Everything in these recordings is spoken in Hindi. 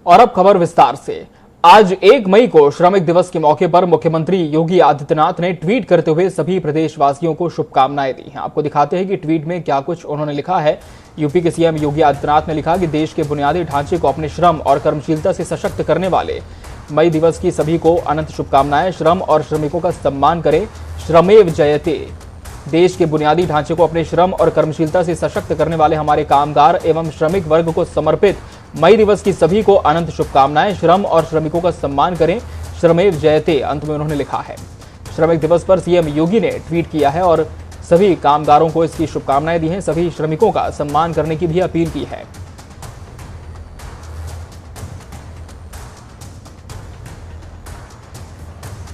और अब खबर विस्तार से। आज 1 मई को श्रमिक दिवस के मौके पर मुख्यमंत्री योगी आदित्यनाथ ने ट्वीट करते हुए सभी प्रदेशवासियों को शुभकामनाएं दी हैं। आपको दिखाते हैं कि ट्वीट में क्या कुछ उन्होंने लिखा है। यूपी के सीएम योगी आदित्यनाथ ने लिखा कि देश के बुनियादी ढांचे को अपने श्रम और कर्मशीलता से सशक्त करने वाले मई दिवस की सभी को अनंत शुभकामनाएं। श्रम और श्रमिकों का सम्मान करें, श्रमेव जयते। देश के बुनियादी ढांचे को अपने श्रम और कर्मशीलता से सशक्त करने वाले हमारे कामगार एवं श्रमिक वर्ग को समर्पित मई दिवस की सभी को अनंत शुभकामनाएं। श्रम और श्रमिकों का सम्मान करें, श्रमेव जयते अंत में उन्होंने लिखा है। श्रमिक दिवस पर सीएम योगी ने ट्वीट किया है और सभी कामगारों को इसकी शुभकामनाएं दी हैं। सभी श्रमिकों का सम्मान करने की भी अपील की है।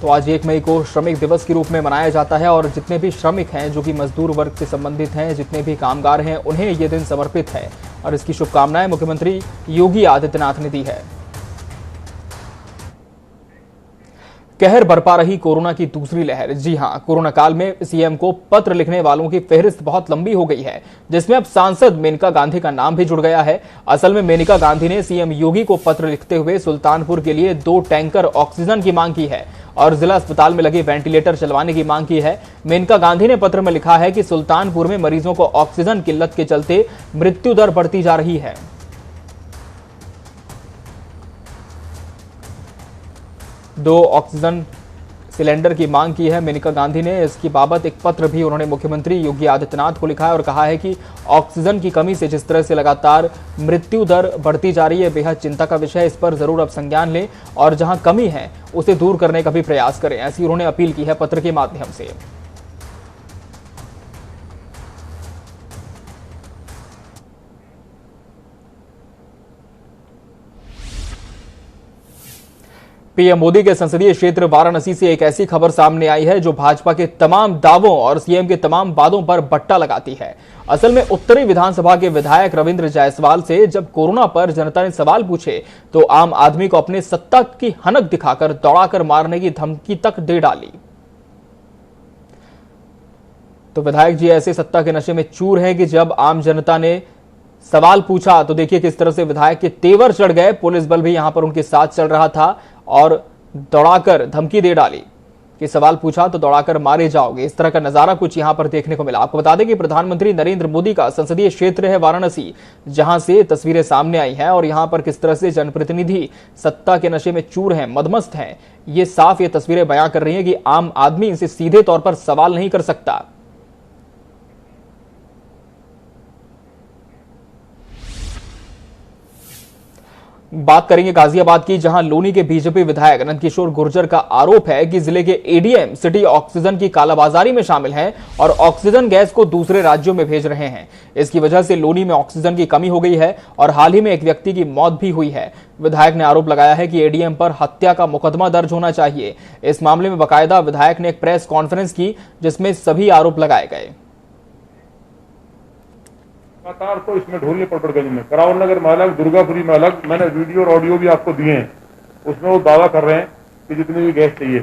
तो आज 1 मई को श्रमिक दिवस के रूप में मनाया जाता है और जितने भी श्रमिक हैं जो कि मजदूर वर्ग से संबंधित हैं, जितने भी कामगार हैं, उन्हें ये दिन समर्पित है और इसकी शुभकामनाएं मुख्यमंत्री योगी आदित्यनाथ ने दी है। कहर बरपा रही कोरोना की दूसरी लहर। जी हां, कोरोना काल में सीएम को पत्र लिखने वालों की फेहरिस्त बहुत लंबी हो गई है, जिसमें अब सांसद मेनका गांधी का नाम भी जुड़ गया है। असल में मेनका गांधी ने सीएम योगी को पत्र लिखते हुए सुल्तानपुर के लिए 2 टैंकर ऑक्सीजन की मांग की है और जिला अस्पताल में लगे वेंटिलेटर चलवाने की मांग की है। मेनका गांधी ने पत्र में लिखा है कि सुल्तानपुर में मरीजों को ऑक्सीजन किल्लत के चलते मृत्यु दर बढ़ती जा रही है। दो ऑक्सीजन सिलेंडर की मांग की है मेनका गांधी ने। इसकी बाबत एक पत्र भी उन्होंने मुख्यमंत्री योगी आदित्यनाथ को लिखा है और कहा है कि ऑक्सीजन की कमी से जिस तरह से लगातार मृत्यु दर बढ़ती जा रही है, बेहद चिंता का विषय है। इस पर जरूर अब संज्ञान लें और जहां कमी है उसे दूर करने का भी प्रयास करें, ऐसी उन्होंने अपील की है पत्र के माध्यम से। पीएम मोदी के संसदीय क्षेत्र वाराणसी से एक ऐसी खबर सामने आई है जो भाजपा के तमाम दावों और सीएम के तमाम वादों पर बट्टा लगाती है। असल में उत्तरी विधानसभा के विधायक रविंद्र जायसवाल से जब कोरोना पर जनता ने सवाल पूछे तो आम आदमी को अपने सत्ता की हनक दिखाकर दौड़ाकर मारने की धमकी तक दे डाली। तो विधायक जी ऐसे सत्ता के नशे में चूर हैं कि जब आम जनता ने सवाल पूछा तो देखिए किस तरह से विधायक के तेवर चढ़ गए। पुलिस बल भी यहां पर उनके साथ चल रहा था और दौड़ाकर धमकी दे डाली कि सवाल पूछा तो दौड़ाकर मारे जाओगे। इस तरह का नजारा कुछ यहां पर देखने को मिला। आपको बता दें कि प्रधानमंत्री नरेंद्र मोदी का संसदीय क्षेत्र है वाराणसी, जहां से तस्वीरें सामने आई हैं और यहां पर किस तरह से जनप्रतिनिधि सत्ता के नशे में चूर हैं, मदमस्त हैं। ये साफ ये तस्वीरें बयां कर रही हैं कि आम आदमी इनसे सीधे तौर पर सवाल नहीं कर सकता। बात करेंगे गाजियाबाद की, जहां लोनी के बीजेपी विधायक नंदकिशोर गुर्जर का आरोप है कि जिले के एडीएम सिटी ऑक्सीजन की कालाबाजारी में शामिल हैं और ऑक्सीजन गैस को दूसरे राज्यों में भेज रहे हैं। इसकी वजह से लोनी में ऑक्सीजन की कमी हो गई है और हाल ही में एक व्यक्ति की मौत भी हुई है। विधायक ने आरोप लगाया है कि एडीएम पर हत्या का मुकदमा दर्ज होना चाहिए। इस मामले में बाकायदा विधायक ने एक प्रेस कॉन्फ्रेंस की जिसमें सभी आरोप लगाए गए। लगातार तो इसमें ढोलने पड़गंज में, करावल नगर में अलग, दुर्गापुरी में अलग, मैंने वीडियो और ऑडियो भी आपको दिए हैं। उसमें वो दावा कर रहे हैं कि जितनी भी गैस चाहिए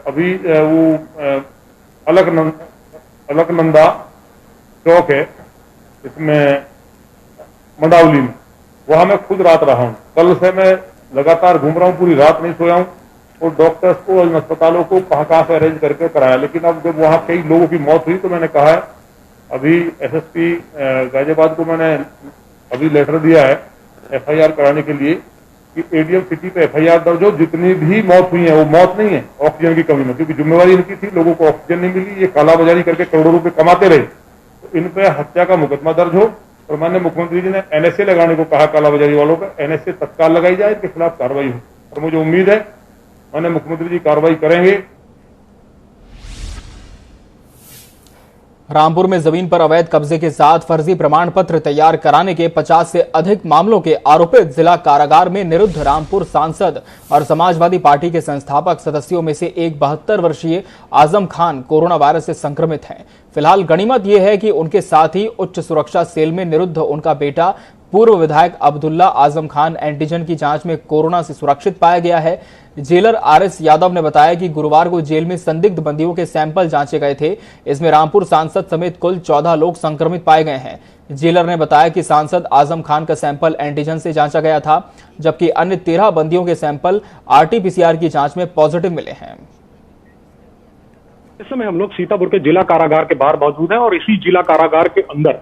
अभी वो अलकनंदा चौक है इसमें मंडावली में, वहां मैं खुद रात रहा हूँ। कल से मैं लगातार घूम रहा हूँ, पूरी रात नहीं सोया हूँ और डॉक्टर्स को और अस्पतालों को कहाँ से अरेंज करके कराया। लेकिन अब जब वहाँ कई लोगों की मौत हुई तो मैंने कहा है, अभी एसएसपी गाजियाबाद को मैंने अभी लेटर दिया है एफआईआर कराने के लिए कि एडीएम सिटी पे एफआईआर दर्ज हो। जितनी भी मौत हुई है वो मौत नहीं है ऑक्सीजन की कमी में, क्योंकि जिम्मेवारी इनकी थी, लोगों को ऑक्सीजन नहीं मिली, ये कालाबाजारी करके करोड़ों रुपए कमाते रहे, तो इन पे हत्या का मुकदमा दर्ज हो। और माननीय मुख्यमंत्री जी ने एनएसए लगाने को कहा, कालाबाजारी वालों का एनएसए तत्काल लगाई जाए, इनके खिलाफ कार्रवाई हो। और मुझे उम्मीद है माननीय मुख्यमंत्री जी कार्रवाई करेंगे। रामपुर में जमीन पर अवैध कब्जे के साथ फर्जी प्रमाण पत्र तैयार कराने के 50 से अधिक मामलों के आरोपित जिला कारागार में निरुद्ध रामपुर सांसद और समाजवादी पार्टी के संस्थापक सदस्यों में से एक 72 वर्षीय आजम खान कोरोना वायरस से संक्रमित हैं। फिलहाल गनीमत यह है कि उनके साथ ही उच्च सुरक्षा सेल में निरुद्ध उनका बेटा पूर्व विधायक अब्दुल्ला आजम खान एंटीजन की जांच में कोरोना से सुरक्षित पाया गया है। जेलर आरएस यादव ने बताया कि गुरुवार को जेल में संदिग्ध बंदियों के सैंपल जांचे गए थे। इसमें रामपुर सांसद समेत कुल 14 लोग संक्रमित पाए गए हैं। जेलर ने बताया कि सांसद आजम खान का सैंपल एंटीजन से जांचा गया था, जबकि अन्य 13 बंदियों के सैंपल आरटी-पीसीआर की जांच में पॉजिटिव मिले हैं। इस समय हम लोग सीतापुर के जिला कारागार के बाहर मौजूद हैं और इसी जिला कारागार के अंदर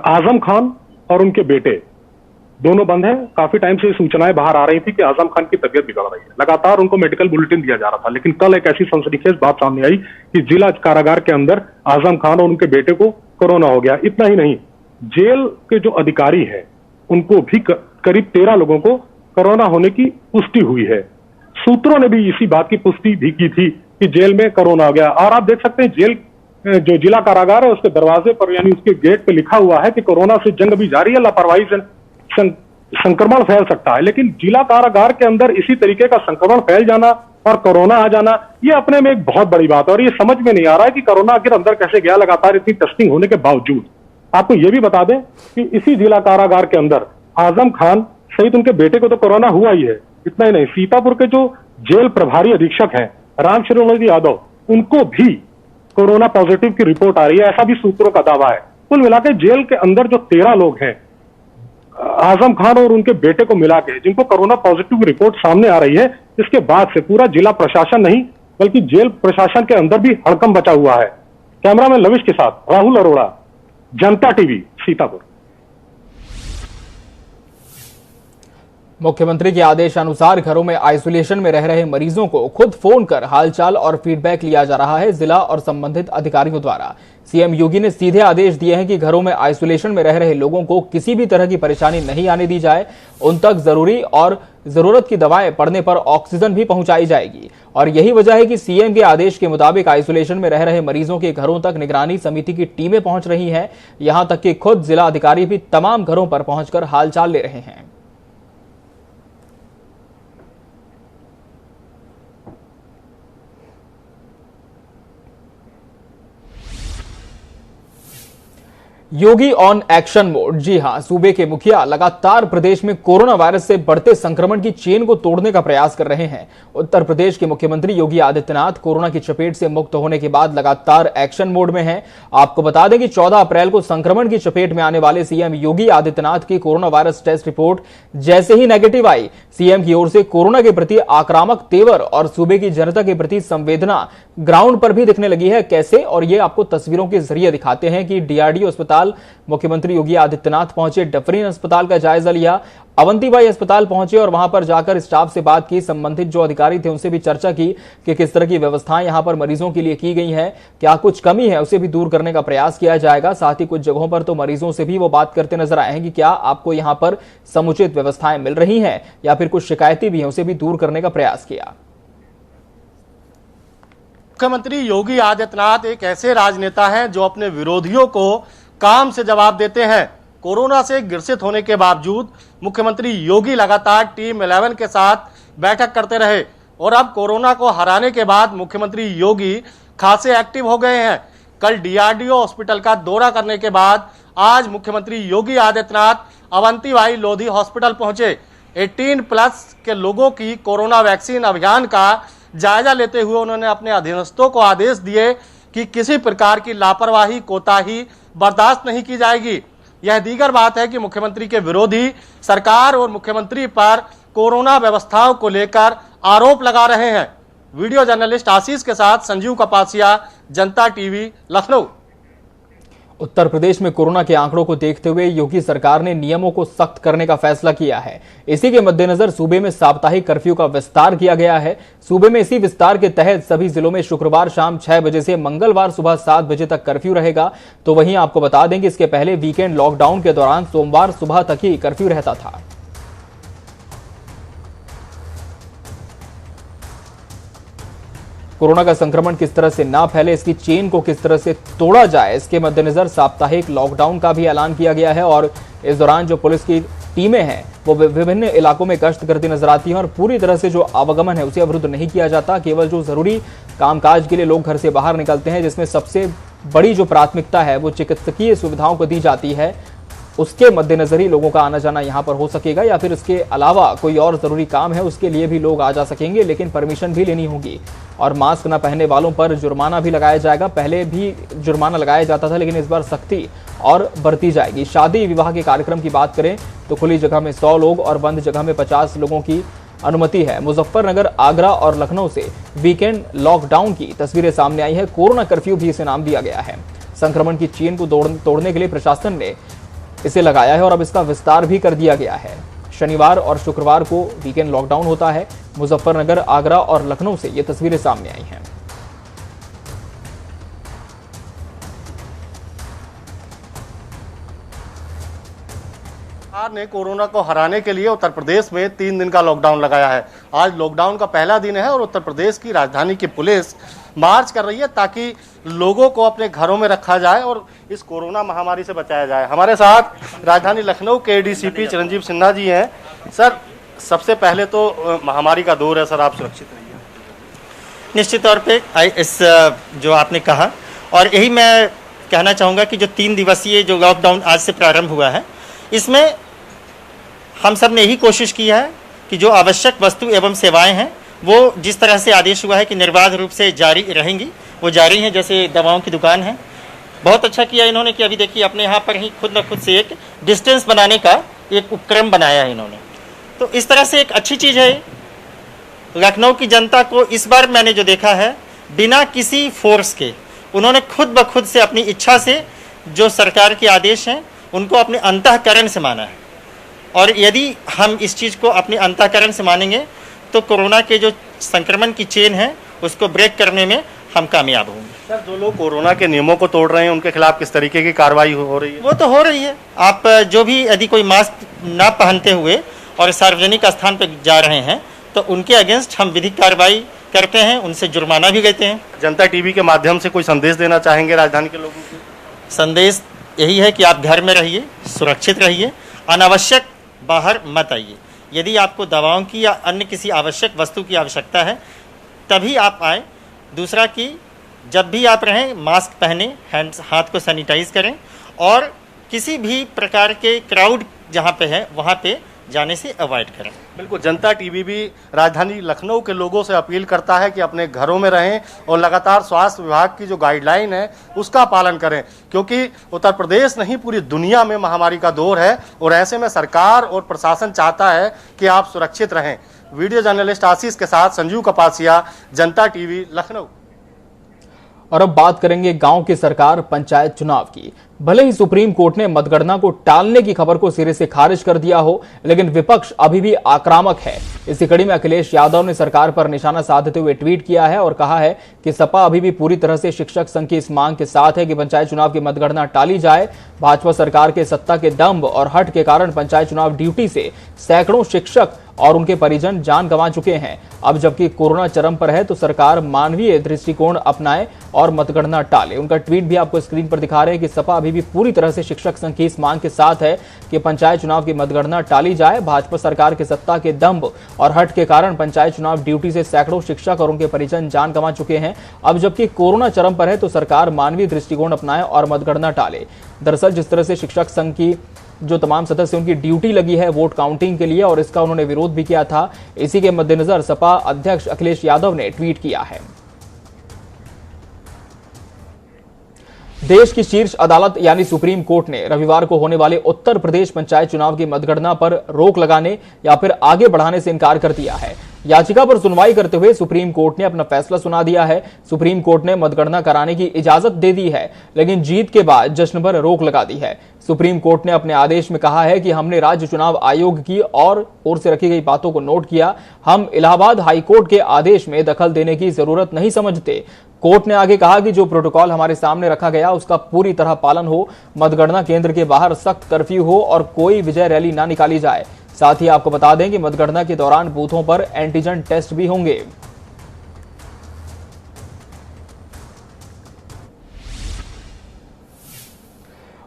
आजम खान और उनके बेटे दोनों बंद हैं। काफी टाइम से सूचनाएं बाहर आ रही थी कि आजम खान की तबीयत बिगड़ रही है। लगातार उनको मेडिकल बुलेटिन दिया जा रहा था, लेकिन कल एक ऐसी सनसनीखेज बात सामने आई कि जिला कारागार के अंदर आजम खान और उनके बेटे को कोरोना हो गया। इतना ही नहीं, जेल के जो अधिकारी हैं उनको भी करीब 13 लोगों को कोरोना होने की पुष्टि हुई है। सूत्रों ने भी इसी बात की पुष्टि भी की थी कि जेल में कोरोना हो गया। और आप देख सकते हैं जेल जो जिला कारागार है उसके दरवाजे पर यानी उसके गेट पे लिखा हुआ है कि कोरोना से जंग भी जारी है, लापरवाही से संक्रमण फैल सकता है। लेकिन जिला कारागार के अंदर इसी तरीके का संक्रमण फैल जाना और कोरोना आ जाना, ये अपने में एक बहुत बड़ी बात है और ये समझ में नहीं आ रहा है कि कोरोना आखिर अंदर कैसे गया लगातार इतनी टेस्टिंग होने के बावजूद। आपको ये भी बता दें कि इसी जिला कारागार के अंदर आजम खान सहित उनके बेटे को तो कोरोना हुआ ही है। इतना ही नहीं, सीतापुर के जो जेल प्रभारी अधीक्षक हैं राम श्रीनिवास यादव, उनको भी कोरोना पॉजिटिव की रिपोर्ट आ रही है, ऐसा भी सूत्रों का दावा है। कुल मिलाकर जेल के अंदर जो 13 लोग हैं आजम खान और उनके बेटे को मिला के जिनको कोरोना पॉजिटिव रिपोर्ट सामने आ रही है, इसके बाद से पूरा जिला प्रशासन नहीं बल्कि जेल प्रशासन के अंदर भी हड़कंप बचा हुआ है। कैमरामैन लविश के साथ राहुल अरोड़ा, जनता टीवी, सीतापुर। मुख्यमंत्री के आदेशानुसार घरों में आइसोलेशन में रह रहे मरीजों को खुद फोन कर हालचाल और फीडबैक लिया जा रहा है जिला और संबंधित अधिकारियों द्वारा। सीएम योगी ने सीधे आदेश दिए हैं कि घरों में आइसोलेशन में रह रहे लोगों को किसी भी तरह की परेशानी नहीं आने दी जाए। उन तक जरूरी और जरूरत की दवाएं पड़ने पर ऑक्सीजन भी पहुंचाई जाएगी और यही वजह है कि सीएम के आदेश के मुताबिक आइसोलेशन में रह रहे मरीजों के घरों तक निगरानी समिति की टीमें पहुंच रही हैं। यहां तक कि खुद जिला अधिकारी भी तमाम घरों पर पहुंचकर हालचाल ले रहे हैं। योगी ऑन एक्शन मोड। जी हां, सूबे के मुखिया लगातार प्रदेश में कोरोना वायरस से बढ़ते संक्रमण की चेन को तोड़ने का प्रयास कर रहे हैं। उत्तर प्रदेश के मुख्यमंत्री योगी आदित्यनाथ कोरोना की चपेट से मुक्त होने के बाद लगातार एक्शन मोड में हैं। आपको बता दें कि 14 अप्रैल को संक्रमण की चपेट में आने वाले सीएम योगी आदित्यनाथ की कोरोना वायरस टेस्ट रिपोर्ट जैसे ही नेगेटिव आई, सीएम की ओर से कोरोना के प्रति आक्रामक तेवर और सूबे की जनता के प्रति संवेदना ग्राउंड पर भी दिखने लगी है। कैसे, और ये आपको तस्वीरों के जरिए दिखाते हैं कि डीआरडीओ अस्पताल मुख्यमंत्री योगी आदित्यनाथ पहुंचे, डफरीन अस्पताल का जायजा लिया, अवंतीबाई अस्पताल पहुंचे और वहां पर जाकर स्टाफ से बात की, संबंधित जो अधिकारी थे उनसे भी चर्चा की कि किस तरह की व्यवस्थाएं यहां पर मरीजों के लिए की गई हैं, क्या कुछ कमी है उसे भी दूर करने का प्रयास किया जाएगा। साथ ही कुछ जगहों पर तो मरीजों से भी वो बात करते नजर आए हैं कि क्या आपको यहां पर समुचित व्यवस्थाएं मिल रही हैं या फिर कुछ शिकायतें भी हैं, उसे भी दूर करने का प्रयास किया। मुख्यमंत्री योगी आदित्यनाथ एक ऐसे राजनेता हैं जो अपने विरोधियों को काम से जवाब देते हैं। कोरोना से ग्रसित होने के बावजूद मुख्यमंत्री योगी लगातार टीम 11 के साथ बैठक करते रहे और अब कोरोना को हराने के बाद मुख्यमंत्री योगी खासे एक्टिव हो गए हैं। कल डीआरडीओ हॉस्पिटल का दौरा करने के बाद आज मुख्यमंत्री योगी आदित्यनाथ अवंतीबाई लोधी हॉस्पिटल पहुंचे। 18+ के लोगों की कोरोना वैक्सीन अभियान का जायजा लेते हुए उन्होंने अपने अधीनस्थों को आदेश दिए कि किसी प्रकार की लापरवाही, कोताही बर्दाश्त नहीं की जाएगी। यह दीगर बात है कि मुख्यमंत्री के विरोधी सरकार और मुख्यमंत्री पर कोरोना व्यवस्थाओं को लेकर आरोप लगा रहे हैं। वीडियो जर्नलिस्ट आशीष के साथ संजीव कपासिया, जनता टीवी, लखनऊ। उत्तर प्रदेश में कोरोना के आंकड़ों को देखते हुए योगी सरकार ने नियमों को सख्त करने का फैसला किया है। इसी के मद्देनजर सूबे में साप्ताहिक कर्फ्यू का विस्तार किया गया है। सूबे में इसी विस्तार के तहत सभी जिलों में शुक्रवार शाम 6 बजे से मंगलवार सुबह 7 बजे तक कर्फ्यू रहेगा। तो वहीं आपको बता दें कि इसके पहले वीकेंड लॉकडाउन के दौरान सोमवार सुबह तक ही कर्फ्यू रहता था। कोरोना का संक्रमण किस तरह से ना फैले, इसकी चेन को किस तरह से तोड़ा जाए, इसके मद्देनजर साप्ताहिक लॉकडाउन का भी ऐलान किया गया है। और इस दौरान जो पुलिस की टीमें हैं वो विभिन्न इलाकों में गश्त करती नजर आती हैं और पूरी तरह से जो आवागमन है उसे अवरुद्ध नहीं किया जाता। केवल जो जरूरी कामकाज के लिए लोग घर से बाहर निकलते हैं, जिसमें सबसे बड़ी जो प्राथमिकता है वो चिकित्सकीय सुविधाओं को दी जाती है, उसके मद्देनजर ही लोगों का आना जाना यहाँ पर हो सकेगा, या फिर इसके अलावा कोई और जरूरी काम है उसके लिए भी लोग आ जा सकेंगे, लेकिन परमिशन भी लेनी होगी। और मास्क न पहनने वालों पर जुर्माना भी लगाया जाएगा। पहले भी जुर्माना लगाया जाता था, लेकिन इस बार सख्ती और बढ़ती जाएगी। शादी विवाह के कार्यक्रम की बात करें तो खुली जगह में 100 लोग और बंद जगह में 50 लोगों की अनुमति है। मुजफ्फरनगर, आगरा और लखनऊ से वीकेंड लॉकडाउन की तस्वीरें सामने आई है। कोरोना कर्फ्यू भी इसे नाम दिया गया है। संक्रमण की चेन को तोड़ने के लिए प्रशासन ने इसे लगाया है और अब इसका विस्तार भी कर दिया गया है। शनिवार और शुक्रवार को वीकेंड लॉकडाउन होता है। मुजफ्फरनगर, आगरा और लखनऊ से ये तस्वीरें सामने आई हैं। सरकार ने कोरोना को हराने के लिए उत्तर प्रदेश में 3 दिन का लॉकडाउन लगाया है। आज लॉकडाउन का पहला दिन है और उत्तर प्रदेश की राजधानी की पुलिस मार्च कर रही है ताकि लोगों को अपने घरों में रखा जाए और इस कोरोना महामारी से बचाया जाए। हमारे साथ राजधानी लखनऊ के एडीसीपी चिरंजीव सिन्हा जी हैं। सर, सबसे पहले तो महामारी का दौर है सर, आप सुरक्षित रहिए। निश्चित तौर पे इस जो आपने कहा, और यही मैं कहना चाहूँगा कि जो 3 दिवसीय जो लॉकडाउन आज से प्रारंभ हुआ है, इसमें हम सब ने यही कोशिश की है कि जो आवश्यक वस्तु एवं सेवाएं हैं वो जिस तरह से आदेश हुआ है कि निर्बाध रूप से जारी रहेंगी, वो जारी हैं। जैसे दवाओं की दुकान है, बहुत अच्छा किया इन्होंने कि अभी देखिए अपने यहाँ पर ही खुद ब खुद से एक डिस्टेंस बनाने का एक उपक्रम बनाया है इन्होंने, तो इस तरह से एक अच्छी चीज़ है। लखनऊ की जनता को इस बार मैंने जो देखा है, बिना किसी फोर्स के उन्होंने खुद ब खुद से अपनी इच्छा से जो सरकार के आदेश हैं उनको अपने अंतःकरण से माना है। और यदि हम इस चीज़ को अपने अंतःकरण से मानेंगे तो कोरोना के जो संक्रमण की चेन है उसको ब्रेक करने में हम कामयाब होंगे। सर, जो लोग कोरोना के नियमों को तोड़ रहे हैं उनके खिलाफ किस तरीके की कार्रवाई हो रही है? वो तो हो रही है। आप जो भी यदि कोई मास्क ना पहनते हुए और सार्वजनिक स्थान पर जा रहे हैं तो उनके अगेंस्ट हम विधिक कार्रवाई करते हैं, उनसे जुर्माना भी लेते हैं। जनता टीवी के माध्यम से कोई संदेश देना चाहेंगे राजधानी के लोगों को? संदेश यही है कि आप घर में रहिए, सुरक्षित रहिए, अनावश्यक बाहर मत आइए। यदि आपको दवाओं की या अन्य किसी आवश्यक वस्तु की आवश्यकता है तभी आप आएँ। दूसरा कि जब भी आप रहें मास्क पहनें, हाथ को सैनिटाइज करें और किसी भी प्रकार के क्राउड जहाँ पे है वहाँ पे जाने से अवॉइड करें। बिल्कुल, जनता टीवी भी राजधानी लखनऊ के लोगों से अपील करता है कि अपने घरों में रहें और लगातार स्वास्थ्य विभाग की जो गाइडलाइन है उसका पालन करें, क्योंकि उत्तर प्रदेश नहीं पूरी दुनिया में महामारी का दौर है और ऐसे में सरकार और प्रशासन चाहता है कि आप सुरक्षित रहें। वीडियो जर्नलिस्ट आशीष के साथ संजीव कपासिया, जनता टीवी, लखनऊ। और अब बात करेंगे गांव की सरकार पंचायत चुनाव की। भले ही सुप्रीम कोर्ट ने मतगणना को टालने की खबर को सिरे से खारिज कर दिया हो, लेकिन विपक्ष अभी भी आक्रामक है। इसी कड़ी में अखिलेश यादव ने सरकार पर निशाना साधते हुए ट्वीट किया है और कहा है कि सपा अभी भी पूरी तरह से शिक्षक संघ की इस मांग के साथ है कि पंचायत चुनाव की मतगणना टाली जाए। भाजपा सरकार के सत्ता के दंभ और हट के कारण पंचायत चुनाव ड्यूटी से सैकड़ों शिक्षक और उनके परिजन जान गंवा चुके हैं। अब जबकि कोरोना चरम पर है तो सरकार मानवीय दृष्टिकोण अपनाए और मतगणना टाले। उनका ट्वीट भी आपको स्क्रीन पर दिखा रहे हैं कि सपा अभी भी पूरी तरह से शिक्षक संघ की इस मांग के साथ है कि पंचायत चुनाव की मतगणना टाली जाए। भाजपा सरकार के सत्ता के दंभ और हट के कारण पंचायत चुनाव ड्यूटी से सैकड़ों शिक्षक और उनके परिजन जान गंवा चुके हैं। अब जबकि कोरोना चरम पर है तो सरकार मानवीय दृष्टिकोण अपनाए और मतगणना टाले। दरअसल जिस तरह से शिक्षक संघ की जो तमाम सदस्य उनकी ड्यूटी लगी है वोट काउंटिंग के लिए और इसका उन्होंने विरोध भी किया था, इसी के मद्देनजर सपा अध्यक्ष अखिलेश यादव ने ट्वीट किया है। देश की शीर्ष अदालत यानी सुप्रीम कोर्ट ने रविवार को होने वाले उत्तर प्रदेश पंचायत चुनाव की मतगणना पर रोक लगाने या फिर आगे बढ़ाने से इनकार कर दिया है। याचिका पर सुनवाई करते हुए सुप्रीम कोर्ट ने अपना फैसला सुना दिया है। सुप्रीम कोर्ट ने मतगणना कराने की इजाजत दे दी है, लेकिन जीत के बाद जश्न पर रोक लगा दी है। सुप्रीम कोर्ट ने अपने आदेश में कहा है कि हमने राज्य चुनाव आयोग की ओर से रखी गई बातों को नोट किया। हम इलाहाबाद हाईकोर्ट के आदेश में दखल देने की जरूरत नहीं समझते। कोर्ट ने आगे कहा कि जो प्रोटोकॉल हमारे सामने रखा गया उसका पूरी तरह पालन हो, मतगणना केंद्र के बाहर सख्त कर्फ्यू हो और कोई विजय रैली ना निकाली जाए। साथ ही आपको बता दें कि मतगणना के दौरान बूथों पर एंटीजन टेस्ट भी होंगे।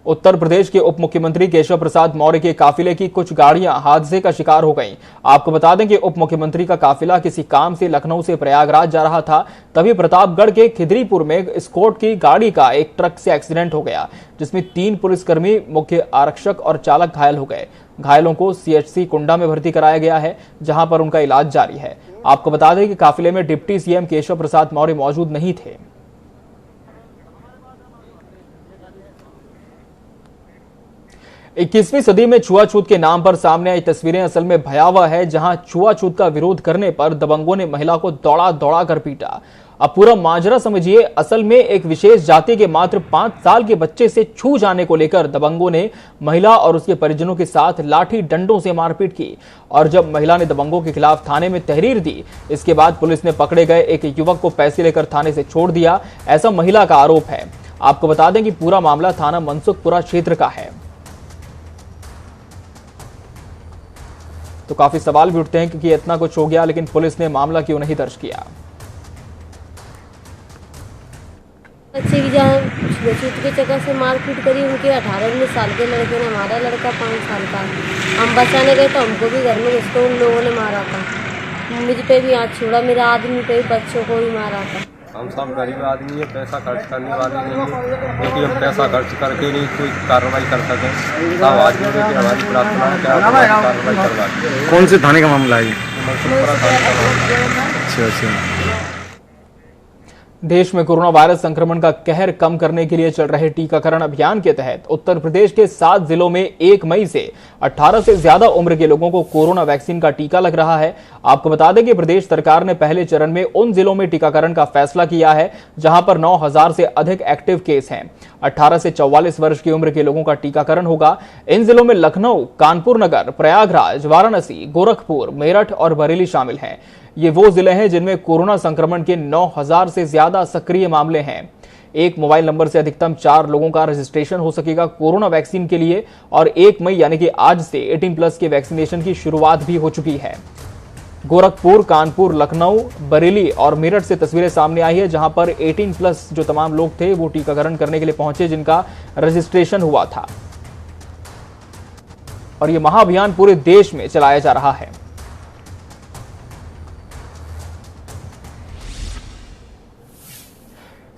उत्तर प्रदेश के उप मुख्यमंत्री केशव प्रसाद मौर्य के काफिले की कुछ गाड़ियां हादसे का शिकार हो गईं। आपको बता दें कि उप मुख्यमंत्री का काफिला किसी काम से लखनऊ से प्रयागराज जा रहा था, तभी प्रतापगढ़ के खिदरीपुर में एस्कॉर्ट की गाड़ी का एक ट्रक से एक्सीडेंट हो गया, जिसमें 3 पुलिसकर्मी, मुख्य आरक्षक और चालक घायल हो गए। घायलों को CHC कुंडा में भर्ती कराया गया है, जहां पर उनका इलाज जारी है। आपको बता दें कि काफिले में डिप्टी CM केशव प्रसाद मौर्य मौजूद नहीं थे। 21वीं सदी में छुआछूत के नाम पर सामने आई तस्वीरें असल में भयावह है, जहां छुआछूत का विरोध करने पर दबंगों ने महिला को दौड़ा दौड़ा कर पीटा। अब पूरा माजरा समझिए। असल में एक विशेष जाति के मात्र 5 साल के बच्चे से छू जाने को लेकर दबंगों ने महिला और उसके परिजनों के साथ लाठी डंडों से मारपीट की, और जब महिला ने दबंगों के खिलाफ थाने में तहरीर दी, इसके बाद पुलिस ने पकड़े गए एक युवक को पैसे लेकर थाने से छोड़ दिया, ऐसा महिला का आरोप है। आपको बता दें कि पूरा मामला थाना मनसुखपुरा क्षेत्र का है। तो काफी सवाल भी उठते हैं क्योंकि इतना कुछ हो गया, लेकिन पुलिस ने मामला क्यों नहीं दर्ज किया। बच्चे की जहाँ छूत के चक्कर से मारपीट करी, उनके 18-19 साल के लड़के ने, हमारा लड़का 5 साल का। हम बचाने गए तो हमको भी घर में घुसकर उन लोगों ने मारा था। मुझ पे भी हाथ छोड़ा, मेरे आदमी पे भी, बच्चों को भी मारा था। हम सब गरीब आदमी है, पैसा खर्च करने वाले नहीं है, क्योंकि हम पैसा खर्च करके नहीं कोई कार्रवाई कर सकें। सब आदमी की हमारी प्रार्थना है कि आप कार्रवाई करवाएं। कौन से थाने का मामला है? अच्छा। देश में कोरोना वायरस संक्रमण का कहर कम करने के लिए चल रहे टीकाकरण अभियान के तहत उत्तर प्रदेश के 7 जिलों में 1 मई से 18 से ज्यादा उम्र के लोगों को कोरोना वैक्सीन का टीका लग रहा है। आपको बता दें कि प्रदेश सरकार ने पहले चरण में उन जिलों में टीकाकरण का फैसला किया है जहां पर 9,000 से अधिक एक्टिव केस हैं। 18 से 44 वर्ष की उम्र के लोगों का टीकाकरण होगा। इन जिलों में लखनऊ, कानपुर नगर, प्रयागराज, वाराणसी, गोरखपुर, मेरठ और बरेली शामिल हैं। ये वो जिले हैं जिनमें कोरोना संक्रमण के 9,000 से ज्यादा सक्रिय मामले हैं। एक मोबाइल नंबर से अधिकतम 4 लोगों का रजिस्ट्रेशन हो सकेगा कोरोना वैक्सीन के लिए, और 1 मई यानी कि आज से 18+ के वैक्सीनेशन की शुरुआत भी हो चुकी है। गोरखपुर, कानपुर, लखनऊ, बरेली और मेरठ से तस्वीरें सामने आई है, जहां पर 18+ जो तमाम लोग थे वो टीकाकरण करने के लिए पहुंचे, जिनका रजिस्ट्रेशन हुआ था। और यह महाअभियान पूरे देश में चलाया जा रहा है।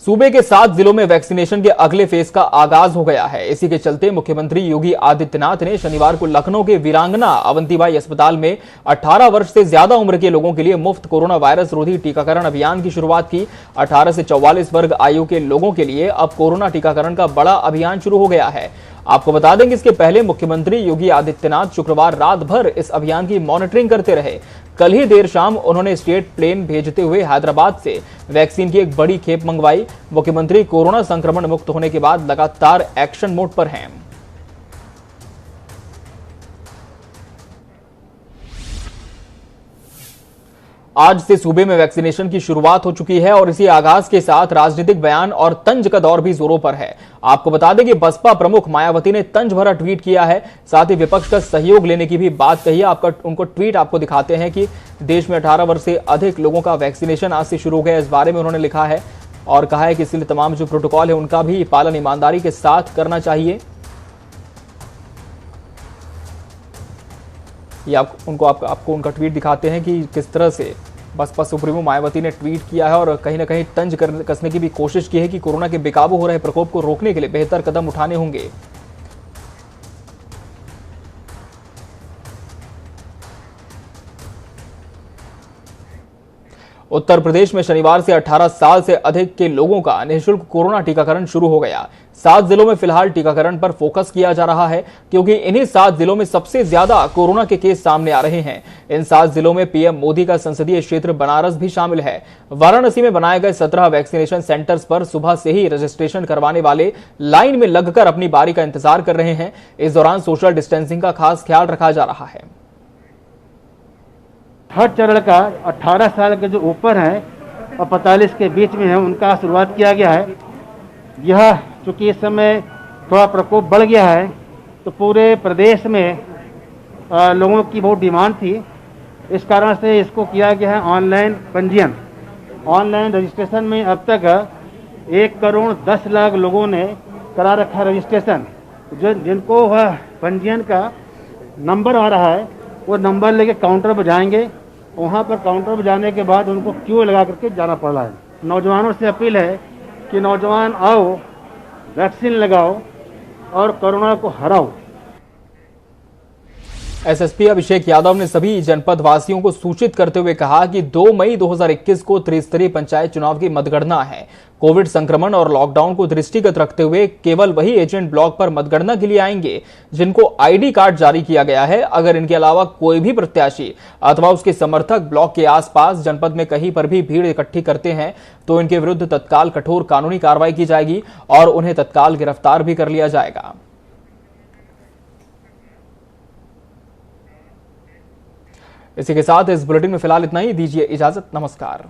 सूबे के 7 जिलों में वैक्सीनेशन के अगले फेज का आगाज हो गया है। इसी के चलते मुख्यमंत्री योगी आदित्यनाथ ने शनिवार को लखनऊ के वीरांगना अवंतीबाई अस्पताल में 18 वर्ष से ज्यादा उम्र के लोगों के लिए मुफ्त कोरोना वायरस रोधी टीकाकरण अभियान की शुरुआत की। 18 से 44 वर्ग आयु के लोगों के लिए अब कोरोना टीकाकरण का बड़ा अभियान शुरू हो गया है। आपको बता दें कि इसके पहले मुख्यमंत्री योगी आदित्यनाथ शुक्रवार रात भर इस अभियान की मॉनिटरिंग करते रहे। कल ही देर शाम उन्होंने स्टेट प्लेन भेजते हुए हैदराबाद से वैक्सीन की एक बड़ी खेप मंगवाई। मुख्यमंत्री कोरोना संक्रमण मुक्त होने के बाद लगातार एक्शन मोड पर हैं। आज से सूबे में वैक्सीनेशन की शुरुआत हो चुकी है और इसी आगाज के साथ राजनीतिक बयान और तंज का दौर भी जोरों पर है। आपको बता दें कि बसपा प्रमुख मायावती ने तंज भरा ट्वीट किया है, साथ ही विपक्ष का सहयोग लेने की भी बात कही है। उनको ट्वीट आपको दिखाते हैं कि देश में 18 वर्ष से अधिक लोगों का वैक्सीनेशन आज से शुरू हो गया। इस बारे में उन्होंने लिखा है और कहा है कि इसलिए तमाम जो प्रोटोकॉल है उनका भी पालन ईमानदारी के साथ करना चाहिए। ये आपको उनका ट्वीट दिखाते हैं कि किस तरह से बसपा सुप्रीमो मायावती ने ट्वीट किया है और कहीं ना कहीं तंज कसने की भी कोशिश की है कि कोरोना के बेकाबू हो रहे प्रकोप को रोकने के लिए बेहतर कदम उठाने होंगे। उत्तर प्रदेश में शनिवार से 18 साल से अधिक के लोगों का निःशुल्क कोरोना टीकाकरण शुरू हो गया। 7 जिलों में फिलहाल टीकाकरण पर फोकस किया जा रहा है क्योंकि इन्हीं 7 जिलों में सबसे ज्यादा कोरोना के केस सामने आ रहे हैं। इन 7 जिलों में पीएम मोदी का संसदीय क्षेत्र बनारस भी शामिल है। वाराणसी में बनाए गए 17 वैक्सीनेशन सेंटर्स पर सुबह से ही रजिस्ट्रेशन करवाने वाले लाइन में लगकर अपनी बारी का इंतजार कर रहे हैं। इस दौरान सोशल डिस्टेंसिंग का खास ख्याल रखा जा रहा है। हर चरण का 18 साल के जो ऊपर हैं और 45 के बीच में है उनका शुरुआत किया गया है। यह चूँकि इस समय थोड़ा प्रकोप बढ़ गया है तो पूरे प्रदेश में लोगों की बहुत डिमांड थी, इस कारण से इसको किया गया है ऑनलाइन पंजीयन। ऑनलाइन रजिस्ट्रेशन में अब तक 1 करोड़ 10 लाख लोगों ने करा रखा रजिस्ट्रेशन। जो जिनको वह पंजीयन का नंबर आ रहा है वो नंबर लेके काउंटर पर जाएंगे। वहाँ पर काउंटर पर जाने के बाद उनको क्यू लगा करके जाना पड़ रहा है। नौजवानों से अपील है कि नौजवान आओ, वैक्सीन लगाओ और कोरोना को हराओ। एसएसपी अभिषेक यादव ने सभी जनपद वासियों को सूचित करते हुए कहा कि 2 मई 2021 को त्रिस्तरीय पंचायत चुनाव की मतगणना है। कोविड संक्रमण और लॉकडाउन को दृष्टिगत रखते हुए केवल वही एजेंट ब्लॉक पर मतगणना के लिए आएंगे जिनको आईडी कार्ड जारी किया गया है। अगर इनके अलावा कोई भी प्रत्याशी अथवा उसके समर्थक ब्लॉक के आसपास जनपद में कहीं पर भी भीड़ इकट्ठी करते हैं तो इनके विरुद्ध तत्काल कठोर कानूनी कार्रवाई की जाएगी और उन्हें तत्काल गिरफ्तार भी कर लिया जाएगा। इसी के साथ इस बुलेटिन में फिलहाल इतना ही। दीजिए इजाजत। नमस्कार।